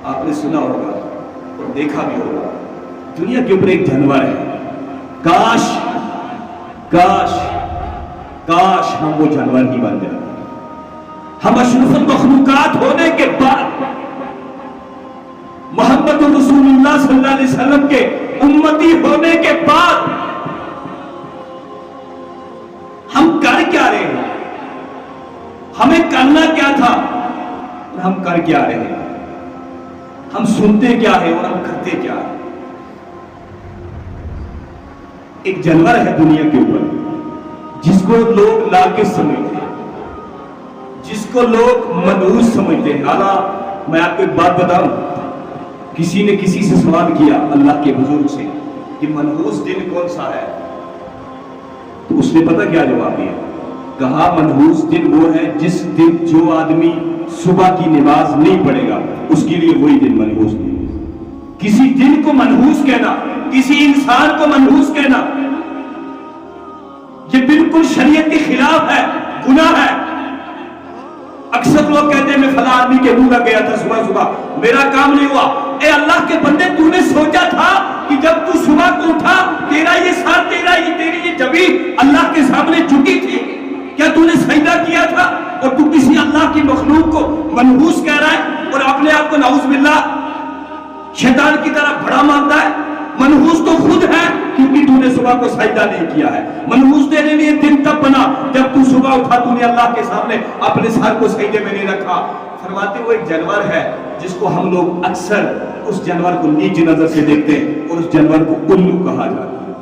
آپ نے سنا ہوگا اور دیکھا بھی ہوگا، دنیا کے اوپر ایک جانور ہے، کاش کاش کاش ہم وہ جانور ہی بن جائیں۔ ہم اشرف المخلوقات ہونے کے بعد، محمد رسول اللہ صلی اللہ علیہ وسلم کے امتی ہونے کے بعد ہم کر کیا رہے ہیں؟ ہمیں کرنا کیا تھا اور ہم کر کیا رہے ہیں؟ ہم سنتے کیا ہے اور ہم کرتے کیا ہے؟ ایک جانور ہے دنیا کے اوپر جس کو لوگ ناقص سمجھتے ہیں، جس کو لوگ منحوس سمجھتے ہیں۔ اعلیٰ میں آپ کو ایک بات بتاؤں، کسی نے کسی سے سوال کیا اللہ کے بزرگ سے کہ منحوس دن کون سا ہے، تو اس نے پتہ کیا جواب دیا؟ کہا منحوس دن وہ ہے جس دن جو آدمی صبح کی نماز نہیں پڑھے گا اس کے لیے وہی دن منحوس دن۔ کسی دن کو منحوس کہنا، کسی انسان کو منحوس کہنا، یہ بالکل شریعت کے خلاف ہے، گناہ ہے۔ اکثر لوگ کہتے ہیں میں فلاں آدمی کے منہ لگ گیا تھا صبح صبح، میرا کام نہیں ہوا۔ اے اللہ کے بندے، تو نے سوچا تھا کہ جب تو صبح کو اٹھا تیرا یہ سر، تیری یہ جبین اللہ کے سامنے جھکی تھی؟ کیا تو نے سجدہ کیا تھا؟ اور تو کسی اللہ کی مخلوق کو منحوس کہہ رہا ہے اور اپنے آپ کو نعوذ باللہ شیطان کی طرح بڑا مانتا ہے۔ منحوس تو خود ہے کیونکہ تو نے صبح کو سجدہ نہیں کیا ہے۔ منحوس تیرے لیے دن تب بنا جب تو صبح اٹھا، تو نے اللہ کے سامنے اپنے سر کو سجدے میں نہیں رکھا۔ فرماتے وہ ایک جانور ہے جس کو ہم لوگ اکثر اس جانور کو نیچ نظر سے دیکھتے ہیں اور اس جانور کو الو کہا جاتا ہے۔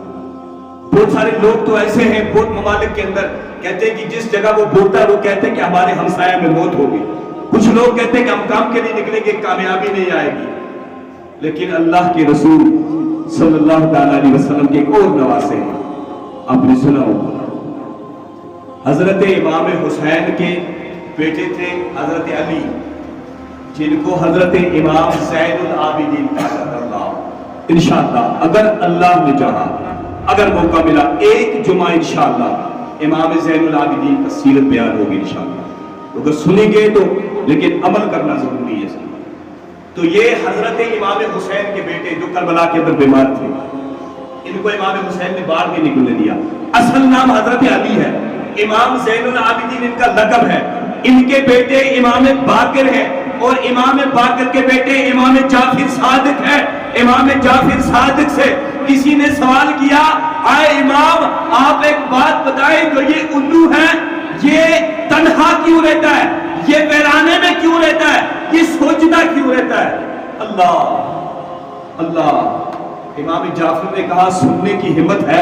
بہت سارے لوگ تو ایسے ہیں بہت ممالک کے اندر، کہتے ہیں کہ جس جگہ وہ بولتا ہے وہ کہتے ہیں کہ ہمارے ہمسایہ میں موت ہوگی۔ کچھ لوگ کہتے ہیں کہ ہم کام کے لیے نکلیں گے، کامیابی نہیں آئے گی۔ لیکن اللہ کے رسول صلی اللہ تعالیٰ علیہ وسلم کے ایک اور نواسے ہیں، آپ نے سنا ہوگا، حضرت امام حسین کے بیٹے تھے حضرت علی، جن کو حضرت امام زین العابدین کہا جاتا تھا۔ انشاءاللہ اگر اللہ نے چاہا، اگر موقع ملا، ایک جمعہ انشاءاللہ امام زین العابدین کا سیرت بیان ہوگی انشاءاللہ، اگر سنیں گے تو، لیکن عمل کرنا ضروری ہے۔ تو یہ حضرت امام حسین کے بیٹے جو کربلا کے اندر بیمار تھے، ان کو امام حسین نے باہر نہیں نکلنے دیا۔ اصل نام حضرت علی ہے، امام زین العابدین ان کا لقب ہے۔ ان کے بیٹے امام باقر ہیں اور امام باقر کے بیٹے امام جعفر صادق ہیں۔ امام جعفر صادق سے کسی نے سوال کیا، آئے امام آپ ایک بات بتائیں، جو یہ الو ہے یہ تنہا کیوں رہتا ہے، یہ ویرانے میں کیوں رہتا ہے، یہ سوچتا کیوں رہتا ہے؟ اللہ اللہ۔ امام جعفر نے کہا سننے کی ہمت ہے،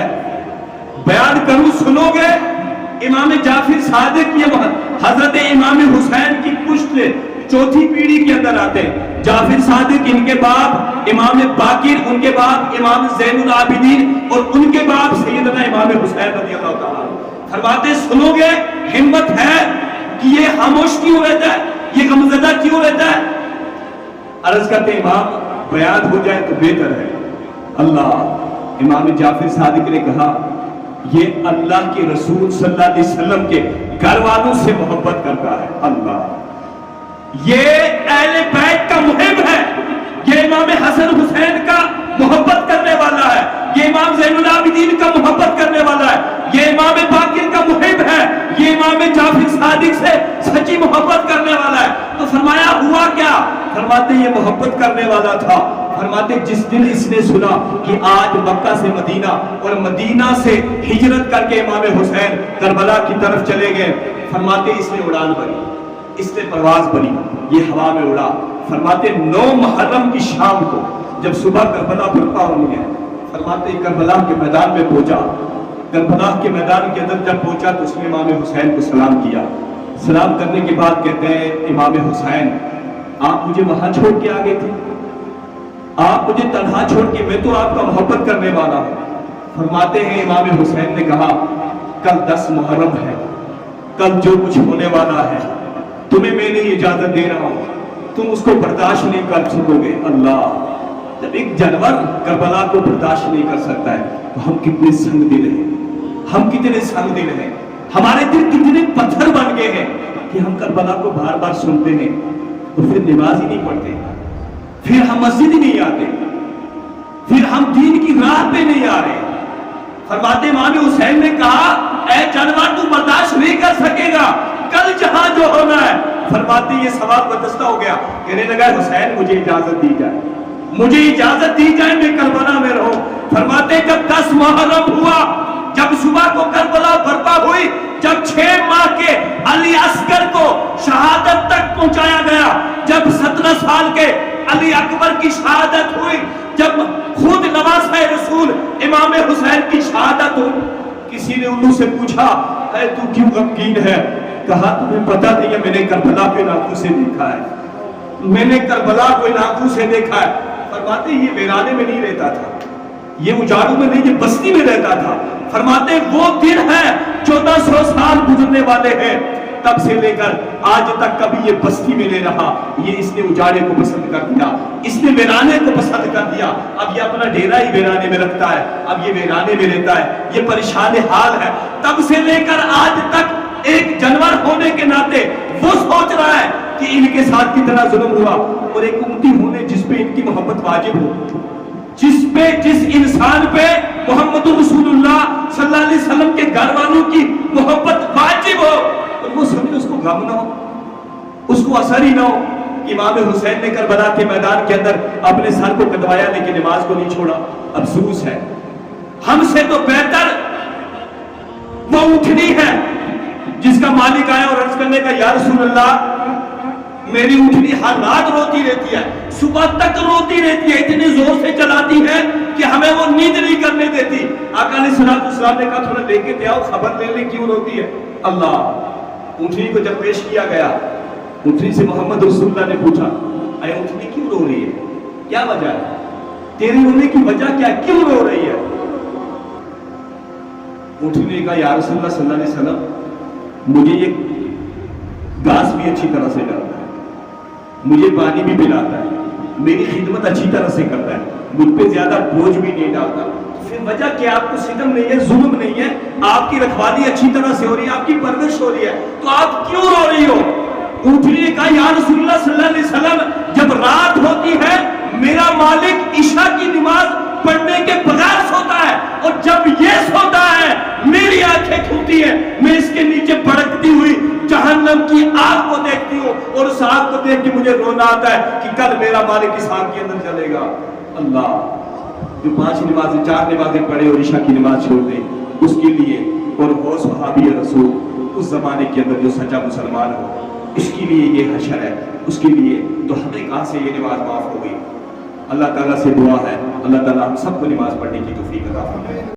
بیان کروں سنو گے؟ امام جعفر صادق یہ حضرت امام حسین کی پشت سے چوتھی پیڑھی کے اندر آتے ہیں۔ جعفر صادق ان کے باپ امام باقر، ان کے باپ امام زین العابدین اور ان کے باپ سیدنا امام حسین رضی اللہ تعالیٰ عنہ۔ فرماتے سنو گے؟ ہمت ہے کہ یہ خاموش کیوں رہتا ہے، یہ غمزدہ کیوں رہتا ہے؟ عرض کرتے امام بیان ہو جائے تو بہتر ہے۔ اللہ، امام جعفر صادق نے کہا یہ اللہ کے رسول صلی اللہ علیہ وسلم کے گھر والوں سے محبت کرتا ہے۔ اللہ، یہ اہل بیت کا محب ہے، یہ امام حسن حسین کا محبت کرنے والا ہے، یہ امام زین العابدین کا محبت کرنے والا ہے، یہ امام باقر کا محب ہے، یہ امام جعفر صادق سے سچی محبت کرنے والا ہے۔ تو فرمایا ہوا کیا؟ فرماتے یہ محبت کرنے والا تھا۔ فرماتے جس دن اس نے سنا کہ آج مکہ سے مدینہ اور مدینہ سے ہجرت کر کے امام حسین کربلا کی طرف چلے گئے، فرماتے اس نے اڑان بھری، اس نے پرواز بھری، یہ ہوا میں اڑا۔ فرماتے 9 محرم کی شام کو جب صبح کربلا برپا ہونے گئے، فرماتے کربلا کے میدان میں پہنچا۔ کربلا کے میدان کے اندر جب پہنچا تو اس نے امام حسین کو سلام کیا۔ سلام کرنے کے بعد کہتے ہیں امام حسین آپ مجھے وہاں چھوڑ کے آگے تھے، آپ مجھے تنہا چھوڑ کے، میں تو آپ کا محبت کرنے والا ہوں۔ فرماتے ہیں امام حسین نے کہا کل 10 محرم ہے، کل جو کچھ ہونے والا ہے تمہیں میں نے اجازت دے رہا ہوں، تم اس کو برداشت نہیں کر سکو گے۔ اللہ، جب ایک جانور کربلا کو برداشت نہیں کر سکتا ہے تو ہم کتنے سنگ دل ہیں، ہم کتنے سنگ دل ہیں، ہمارے دل کتنے پتھر بن گئے ہیں کہ ہم کربلا کو بار بار سنتے ہیں اور پھر نماز ہی نہیں پڑھتے۔ پھر ہم مسجد ہی نہیں آتے، پھر ہم دین کی راہ پہ نہیں آ رہے۔ فرماتے امام حسین نے کہا اے جانور تو برداشت نہیں کر سکے گا، کل جہاں جو ہونا ہے۔ فرماتے یہ سوال بدستہ ہو گیا، کہنے لگا حسین مجھے اجازت دی جائے، مجھے اجازت دی جائے میں کربلا میں رہوں۔ فرماتے جب 10 محرم ہوا، جب صبح کو کربلا برپا ہوئی، جب 6 ماہ کے علی اصغر کو شہادت تک پہنچایا گیا، جب 17 سال کے علی اکبر کی شہادت ہوئی، جب خود نواسہ رسول امام حسین کی شہادت ہوئی، کسی نے انہوں سے پوچھا اے تو کیوں غمگین ہے؟ کہا تمہیں پتہ نہیں ہے میں نے کربلا کو آنکھوں سے دیکھا ہے، میں نے کربلا کو آنکھوں سے دیکھا ہے۔ فرماتے یہ ویرانے میں نہیں رہتا تھا، یہ اجاڑوں میں نہیں، یہ بستی میں رہتا تھا۔ فرماتے وہ دن ہے 1400 سال گزرنے والے ہیں، تب سے لے کر آج تک کبھی یہ بستی میں نہیں رہا، یہ اس نے اجاڑے کو پسند کر دیا، اس نے ویرانے کو پسند کر دیا، اب یہ اپنا ڈیرا ہی ویرانے میں رکھتا ہے، اب یہ ویرانے میں رہتا ہے، یہ پریشان حال ہے۔ تب سے لے کر آج تک ایک جانور ہونے کے ناطے وہ سوچ رہا ہے کہ ان کے ساتھ کتنا ظلم ہوا، اور ایک امتی ہونے جس پہ ان کی محبت واجب ہو، جس انسان پہ محمد رسول اللہ صلی اللہ علیہ وسلم کے گھر والوں کی محبت واجب ہو، اور وہ سمجھے اس کو غم نہ ہو، اس کو اثر ہی نہ ہو۔ امام حسین نے کربلا کے میدان کے اندر اپنے سر کو کٹوایا لیکن نماز کو نہیں چھوڑا۔ افسوس ہے، ہم سے تو بہتر وہ اٹھنی ہے جس کا مالک آیا اور عرض کرنے کا یا رسول اللہ میری اٹھنی ہر رات روتی رہتی ہے، صبح تک روتی رہتی ہے، اتنے زور سے چلاتی ہے کہ ہمیں وہ نیند نہیں کرنے دیتی۔ آقا علیہ السلام نے کہا تھوڑا لے کے دے آؤ، خبر لے لے کیوں روتی ہے۔ اللہ اٹھنی کو جب پیش کیا گیا، اٹھنی سے محمد رسول اللہ نے پوچھا اے اٹھنی کیوں رو رہی ہے، کیا وجہ ہے، تیرے رونے کی وجہ کیا ہے، کیوں رو رہی ہے؟ اٹھنی نے کہا یا رسول اللہ صلی اللہ علیہ وسلم مجھے یہ گھاس بھی اچھی طرح سے ڈالتا ہے، مجھے پانی بھی پلاتا ہے، میری خدمت اچھی طرح سے کرتا ہے، مجھ پہ زیادہ بوجھ بھی نہیں ڈالتا، پھر وجہ کہ آپ کو ستم نہیں ہے، ظلم نہیں ہے، آپ کی رکھوالی اچھی طرح سے ہو رہی ہے، آپ کی پرورش ہو رہی ہے، تو آپ کیوں رو رہی ہو؟ اٹھنی نے کہا یا رسول اللہ صلی اللہ علیہ وسلم جب رات ہوتی ہے میرا مالک عشاء کی نماز پڑھنے کے بغیر سوتا ہے، اور جب یہ سوتا ہے میری آنکھیں کھلتی ہیں، میں اس کے نیچے بھڑکتی ہوئی جہنم کی آگ کو دیکھتی ہوں، اور اس آگ کو دیکھ کے مجھے رونا آتا ہے کہ کل میرا مالک اس آگ کے اندر چلے گا۔ اللہ جو 5 نمازیں 4 نمازیں پڑھے اور عشاء کی نماز چھوڑ دے اس کے لیے، اور وہ صحابی رسول اس زمانے کے اندر جو سچا مسلمان ہو اس کے لیے یہ حشر ہے، اس کے لیے تو ہمیں کہاں سے یہ نماز معاف ہو گئی؟ اللہ تعالیٰ سے دعا ہے اللہ تعالیٰ ہم سب کو نماز پڑھنے کی توفیق عطا فرمائے۔